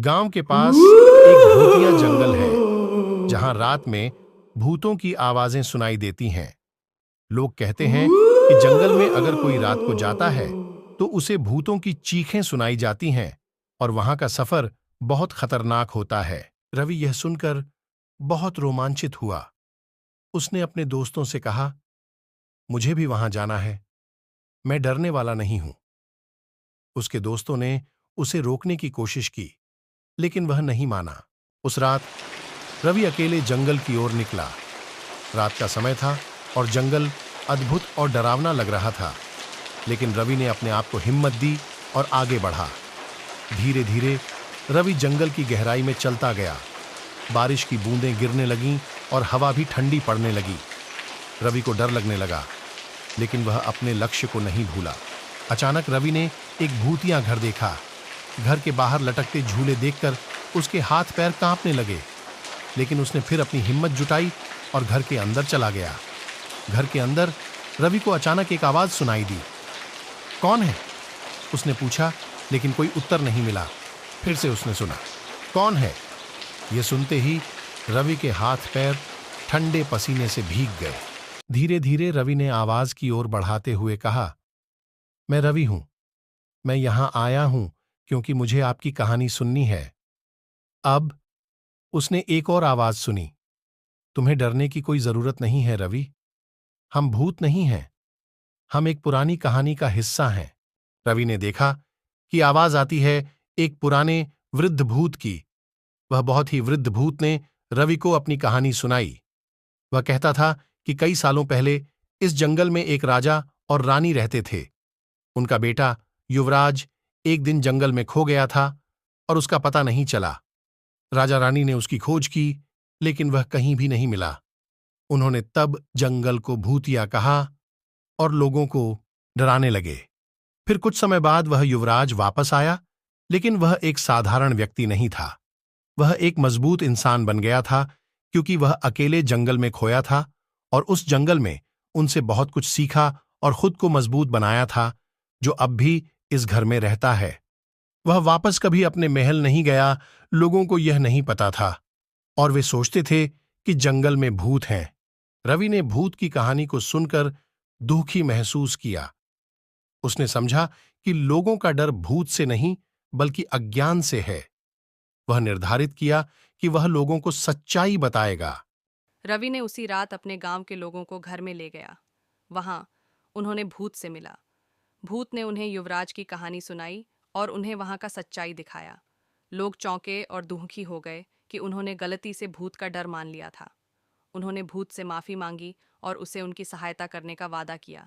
गांव के पास एक भूतिया जंगल है जहां रात में भूतों की आवाजें सुनाई देती हैं। लोग कहते हैं कि जंगल में अगर कोई रात को जाता है तो उसे भूतों की चीखें सुनाई जाती हैं और वहां का सफर बहुत खतरनाक होता है। रवि यह सुनकर बहुत रोमांचित हुआ। उसने अपने दोस्तों से कहा, मुझे भी वहां जाना है, मैं डरने वाला नहीं हूं। उसके दोस्तों ने उसे रोकने की कोशिश की, लेकिन वह नहीं माना। उस रात रवि अकेले जंगल की ओर निकला। रात का समय था और जंगल अद्भुत और डरावना लग रहा था, लेकिन रवि ने अपने आप को हिम्मत दी और आगे बढ़ा। धीरे धीरे रवि जंगल की गहराई में चलता गया। बारिश की बूंदें गिरने लगीं और हवा भी ठंडी पड़ने लगी। रवि को डर लगने लगा, लेकिन वह अपने लक्ष्य को नहीं भूला। अचानक रवि ने एक भूतिया घर देखा। घर के बाहर लटकते झूले देखकर उसके हाथ पैर कांपने लगे, लेकिन उसने फिर अपनी हिम्मत जुटाई और घर के अंदर चला गया। घर के अंदर रवि को अचानक एक आवाज सुनाई दी। कौन है? उसने पूछा, लेकिन कोई उत्तर नहीं मिला। फिर से उसने सुना, कौन है? यह सुनते ही रवि के हाथ पैर ठंडे पसीने से भीग गए। धीरे धीरे रवि ने आवाज की ओर बढ़ाते हुए कहा, मैं रवि हूं। मैं यहां आया हूं क्योंकि मुझे आपकी कहानी सुननी है। अब उसने एक और आवाज सुनी, तुम्हें डरने की कोई जरूरत नहीं है रवि। हम भूत नहीं हैं, हम एक पुरानी कहानी का हिस्सा हैं। रवि ने देखा कि आवाज आती है एक पुराने वृद्ध भूत की। वह बहुत ही वृद्ध भूत ने रवि को अपनी कहानी सुनाई। वह कहता था कि कई सालों पहले इस जंगल में एक राजा और रानी रहते थे। उनका बेटा युवराज एक दिन जंगल में खो गया था और उसका पता नहीं चला। राजा रानी ने उसकी खोज की, लेकिन वह कहीं भी नहीं मिला। उन्होंने तब जंगल को भूतिया कहा और लोगों को डराने लगे। फिर कुछ समय बाद वह युवराज वापस आया, लेकिन वह एक साधारण व्यक्ति नहीं था। वह एक मजबूत इंसान बन गया था, क्योंकि वह अकेले जंगल में खोया था और उस जंगल में उनसे बहुत कुछ सीखा और खुद को मजबूत बनाया था, जो अब भी इस घर में रहता है। वह वापस कभी अपने महल नहीं गया। लोगों को यह नहीं पता था और वे सोचते थे कि जंगल में भूत हैं। रवि ने भूत की कहानी को सुनकर दुखी महसूस किया। उसने समझा कि लोगों का डर भूत से नहीं बल्कि अज्ञान से है। वह निर्धारित किया कि वह लोगों को सच्चाई बताएगा। रवि ने उसी रात अपने गांव के लोगों को घर में ले गया। वहां उन्होंने भूत से मिला। भूत ने उन्हें युवराज की कहानी सुनाई और उन्हें वहां का सच्चाई दिखाया। लोग चौंके और दुखी हो गए कि उन्होंने गलती से भूत का डर मान लिया था। उन्होंने भूत से माफी मांगी और उसे उनकी सहायता करने का वादा किया।